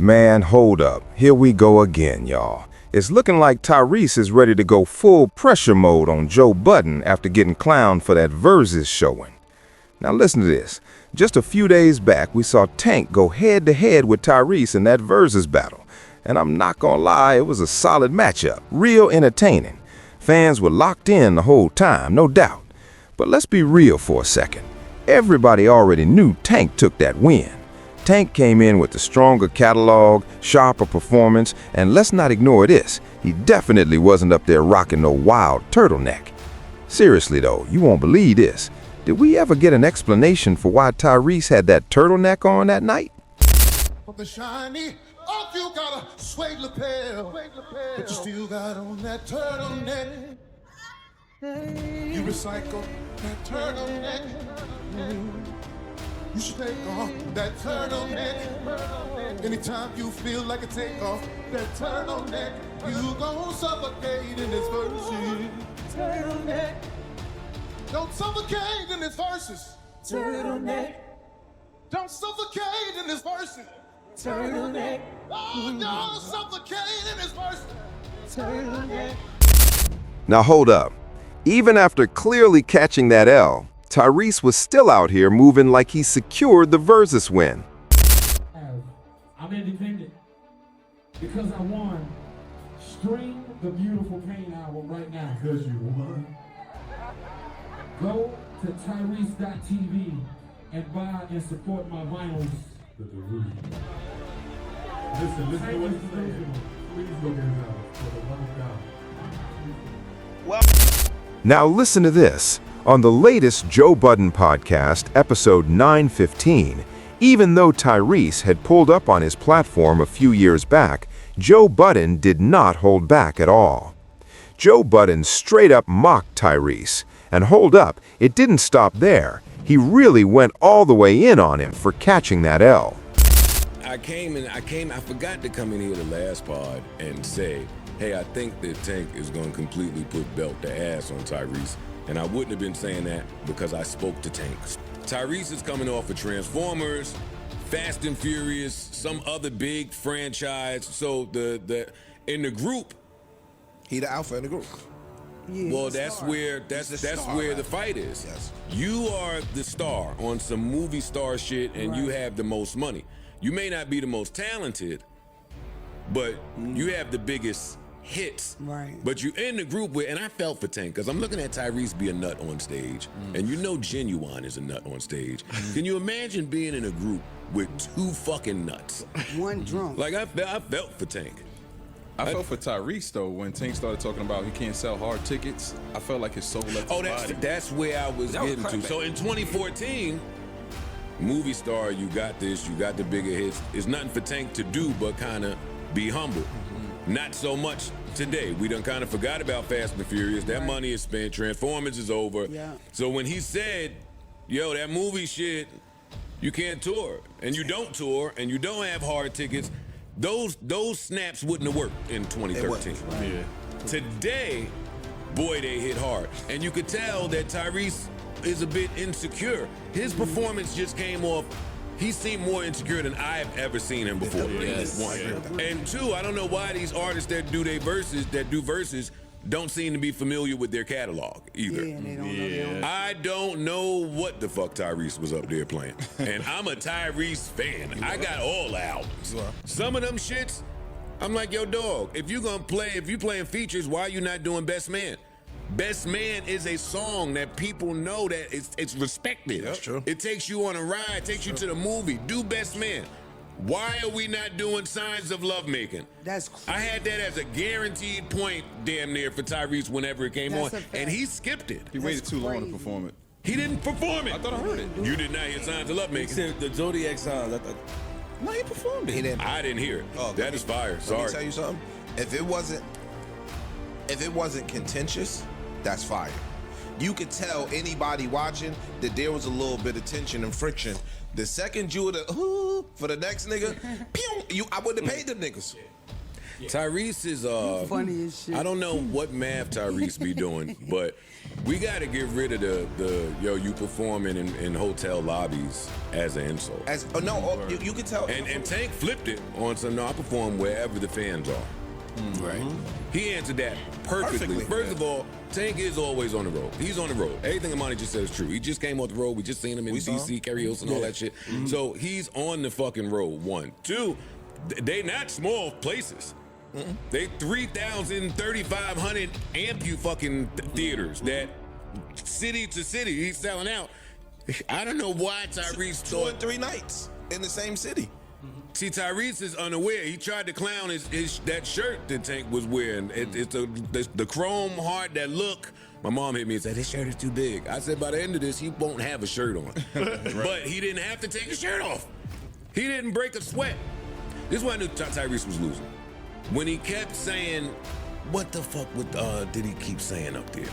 Man, hold up. Here we go again, y'all. It's looking like Tyrese is ready to go full pressure mode on Joe Budden after getting clowned for that Verzuz showing. Now listen to this. Just a few days back, we saw Tank go head-to-head with Tyrese in that Verzuz battle. And I'm not gonna lie, it was a solid matchup, real entertaining. Fans were locked in the whole time, no doubt. But let's be real for a second. Everybody already knew Tank took that win. Tank came in with the stronger catalog, sharper performance, and let's not ignore this, he definitely wasn't up there rocking no wild turtleneck. Seriously though, you won't believe this. Did we ever get an explanation for why Tyrese had that turtleneck on that night? The shiny, oh, you got a suede lapel, but you still got on that turtleneck. You recycle that turtleneck. You should take off that turtleneck. Anytime you feel like a takeoff, that turtleneck, you gon' suffocate in this verses. Turtleneck. Don't suffocate in this verses. Turtleneck. Don't suffocate in this verses. Turtleneck. Oh, don't suffocate in this verses. Turtleneck. Now hold up. Even after clearly catching that L, Tyrese was still out here moving like he secured the Verzuz win. I'm independent because I won. Stream the Beautiful Pain album right now. Because you won. Go to Tyrese.tv and buy and support my vinyls. Listen to what he's saying. Please look at his album for the love of God. Now listen to this. On the latest Joe Budden podcast, episode 915, even though Tyrese had pulled up on his platform a few years back, Joe Budden did not hold back at all. Joe Budden straight up mocked Tyrese. And hold up, it didn't stop there. He really went all the way in on him for catching that L. I forgot to come in here the last pod and say, hey, I think that Tank is going to completely put belt to ass on Tyrese. And I wouldn't have been saying that because I spoke to Tank. Tyrese is coming off of Transformers, Fast and Furious, some other big franchise. So in the group, he the alpha in the group. Yeah, well, that's where the fight is. Yes. You are the star on some movie star shit, and you have the most money. You may not be the most talented, but you have the biggest hits. Right. But you in the group with, and I felt for Tank, because I'm looking at Tyrese be a nut on stage, and you know Genuine is a nut on stage. Can you imagine being in a group with two fucking nuts? One drunk. Like, I felt for Tank. I felt for Tyrese though when Tank started talking about he can't sell hard tickets. I felt like his soul left his body. That's where I was getting to. So in 2014, movie star, you got this, you got the bigger hits. It's nothing for Tank to do but kind of be humble. Not so much today. We done kind of forgot about Fast and Furious. That money is spent. Transformers is over. Yeah. So when he said, yo, that movie shit, you can't tour, and you don't tour, and you don't have hard tickets, those snaps wouldn't have worked in 2013. Yeah. Today, boy, they hit hard. And you could tell that Tyrese is a bit insecure. His performance just came off, he seemed more insecure than I've ever seen him before. Yes. One. And two, I don't know why these artists that do verses, don't seem to be familiar with their catalog either. Yeah, they don't know. I don't know what the fuck Tyrese was up there playing. And I'm a Tyrese fan. I got all the albums. Some of them shits, I'm like, yo, dog, if you playing features, why are you not doing Best Man? Best Man is a song that people know that it's respected. That's true. It takes you on a ride, takes you to the movie. Do Best Man. Why are we not doing Signs of Lovemaking? That's crazy. I had that as a guaranteed point damn near for Tyrese whenever it came That's on, and he skipped it. He waited too long to perform it. He didn't perform it. I thought I heard it. You did not hear Signs of Lovemaking. Except the Zodiac signs. No, he performed it. I didn't hear it. Oh, that is fire. Let Sorry. me tell you something. If it wasn't contentious, that's fire. You could tell anybody watching that there was a little bit of tension and friction. The second you would have for the next nigga, pew, I wouldn't have paid them niggas. Tyrese is Funny as shit. I don't know what math Tyrese be doing, but we got to get rid of the you performing in hotel lobbies as an insult. You can tell. And Tank flipped it on some. No, I perform wherever the fans are. Right. He answered that perfectly. First of all, Tank is always on the road. He's on the road. Everything Imani just said is true. He just came off the road. We just seen him in DC, karaoke, and all that shit. So he's on the fucking road. 1, 2. They not small places. They 3,000, 3,500 ampu fucking theaters that city to city he's selling out. I don't know why Tyrese two and 3 nights in the same city. See, Tyrese is unaware. He tried to clown that shirt that Tank was wearing. It's the chrome heart, that look. My mom hit me and said, "This shirt is too big." I said, by the end of this, he won't have a shirt on. But he didn't have to take his shirt off. He didn't break a sweat. This is why I knew Tyrese was losing. When he kept saying, what the fuck did he keep saying up there?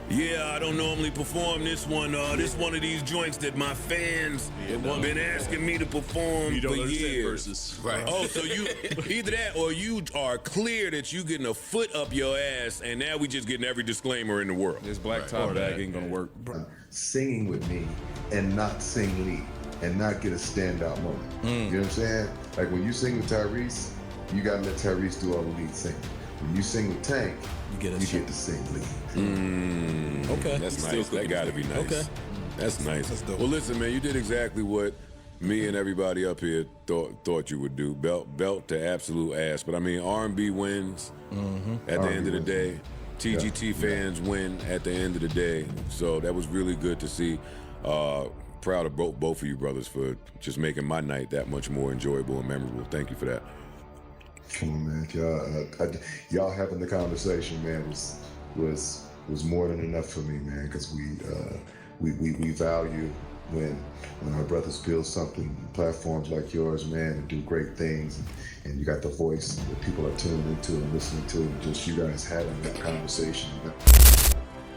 Yeah, I don't normally perform this one. This one of these joints that my fans been asking me to perform for years. Verzuz. Right. Oh, so you either that or you are clear that you getting a foot up your ass, and now we just getting every disclaimer in the world. This black top bag ain't gonna work. Singing with me and not sing lead and not get a standout moment. You know what I'm saying? Like when you sing with Tyrese, you gotta let Tyrese do all the lead singing. When you sing with Tank, you get to sing lead. Okay, that's nice. That gotta be nice. Okay, that's nice. That's dope. Well, listen, man, you did exactly what me and everybody up here thought you would do. Belt to absolute ass. But I mean, R&B wins at the end of the day. TGT fans win at the end of the day. So that was really good to see. Proud of both of you brothers for just making my night that much more enjoyable and memorable. Thank you for that. Come on, man. Y'all having the conversation, man, was more than enough for me, man, because we value when our brothers build something, platforms like yours, man, and do great things, and you got the voice that people are tuning into and listening to, and just you guys having that conversation.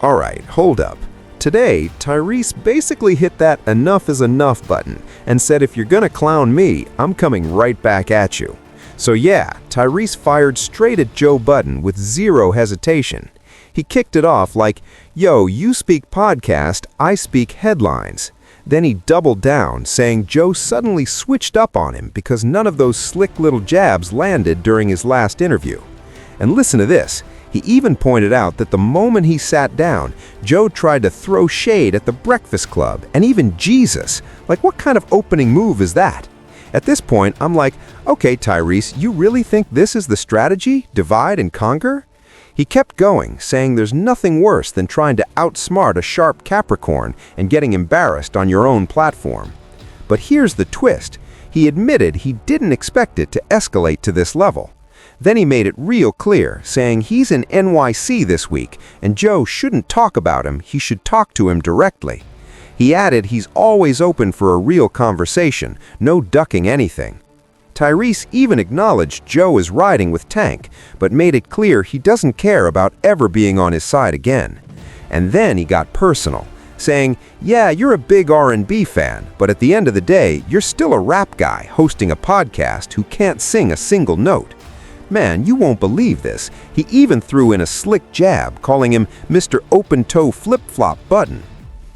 All right, hold up. Today, Tyrese basically hit that enough is enough button and said if you're gonna clown me, I'm coming right back at you. So yeah, Tyrese fired straight at Joe Budden with zero hesitation. He kicked it off like, yo, you speak podcast, I speak headlines. Then he doubled down, saying Joe suddenly switched up on him because none of those slick little jabs landed during his last interview. And listen to this. He even pointed out that the moment he sat down, Joe tried to throw shade at the Breakfast Club and even Jesus. Like, what kind of opening move is that? At this point, I'm like, okay, Tyrese, you really think this is the strategy? Divide and conquer? He kept going, saying there's nothing worse than trying to outsmart a sharp Capricorn and getting embarrassed on your own platform. But here's the twist. He admitted he didn't expect it to escalate to this level. Then he made it real clear, saying he's in NYC this week and Joe shouldn't talk about him, he should talk to him directly. He added he's always open for a real conversation, no ducking anything. Tyrese even acknowledged Joe is riding with Tank, but made it clear he doesn't care about ever being on his side again. And then he got personal, saying, yeah, you're a big R&B fan, but at the end of the day, you're still a rap guy hosting a podcast who can't sing a single note. Man, you won't believe this. He even threw in a slick jab, calling him Mr. Open-Toe Flip-Flop Budden.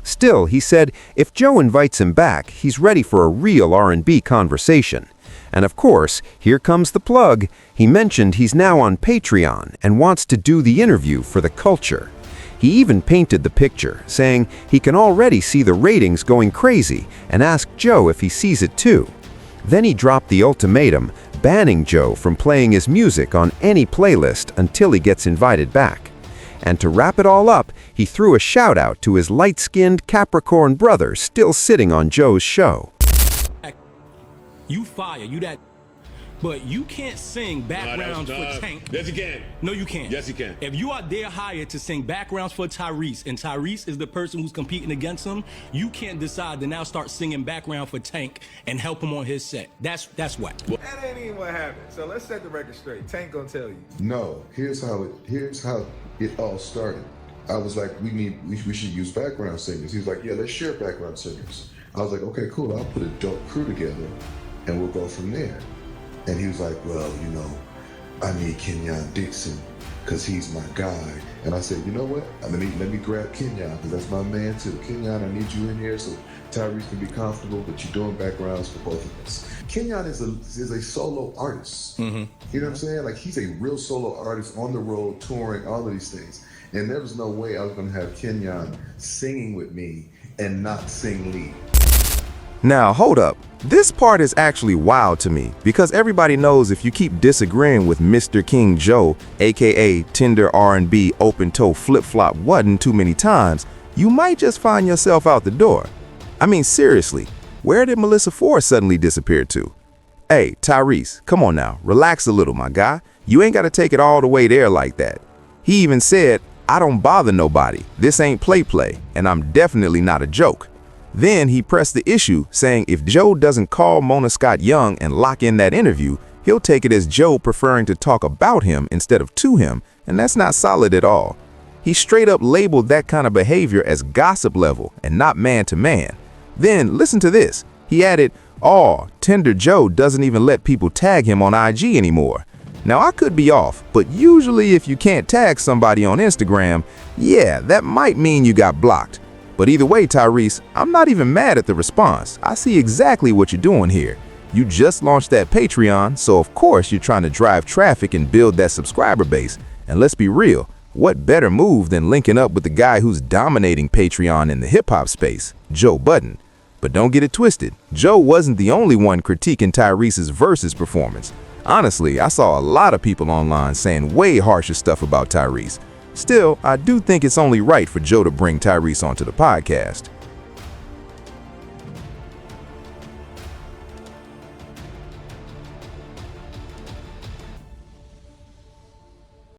Still, he said if Joe invites him back, he's ready for a real R&B conversation. And of course, here comes the plug. He mentioned he's now on Patreon and wants to do the interview for the culture. He even painted the picture, saying he can already see the ratings going crazy and asked Joe if he sees it too. Then he dropped the ultimatum, banning Joe from playing his music on any playlist until he gets invited back. And to wrap it all up, he threw a shout-out to his light-skinned Capricorn brother still sitting on Joe's show. You fire, you that. But you can't sing backgrounds for Tank. Yes, you can. No, you can't. Yes, you can. If you are there hired to sing backgrounds for Tyrese, and Tyrese is the person who's competing against him, you can't decide to now start singing background for Tank and help him on his set. That's whack. That ain't even what happened. So let's set the record straight. Tank gonna tell you. No, here's how it all started. I was like, we should use background singers. He was like, yeah, let's share background singers. I was like, okay, cool. I'll put a dope crew together, and we'll go from there. And he was like, well, you know, I need Kenyon Dixon because he's my guy. And I said, you know what? Let me grab Kenyon because that's my man too. Kenyon, I need you in here so Tyrese can be comfortable, but you're doing backgrounds for both of us. Kenyon is a solo artist. You know what I'm saying? Like, he's a real solo artist on the road, touring, all of these things. And there was no way I was going to have Kenyon singing with me and not sing lead. Now, hold up. This part is actually wild to me because everybody knows if you keep disagreeing with Mr. King Joe, aka Tender R&B Open-Toe Flip-Flop Budden too many times, you might just find yourself out the door. I mean, seriously, where did Melissa Ford suddenly disappear to? Hey, Tyrese, come on now, relax a little, my guy. You ain't got to take it all the way there like that. He even said, I don't bother nobody. This ain't play, and I'm definitely not a joke. Then he pressed the issue, saying if Joe doesn't call Mona Scott Young and lock in that interview, he'll take it as Joe preferring to talk about him instead of to him, and that's not solid at all. He straight up labeled that kind of behavior as gossip level and not man to man. Then listen to this. He added, "Oh, Tender Joe doesn't even let people tag him on IG anymore." Now, I could be off, but usually if you can't tag somebody on Instagram, yeah, that might mean you got blocked. But either way, Tyrese, I'm not even mad at the response. I see exactly what you're doing here. You just launched that Patreon, so of course you're trying to drive traffic and build that subscriber base. And let's be real, what better move than linking up with the guy who's dominating Patreon in the hip-hop space, Joe Budden. But don't get it twisted, Joe wasn't the only one critiquing Tyrese's Verzuz performance. Honestly, I saw a lot of people online saying way harsher stuff about Tyrese. Still, I do think it's only right for Joe to bring Tyrese onto the podcast.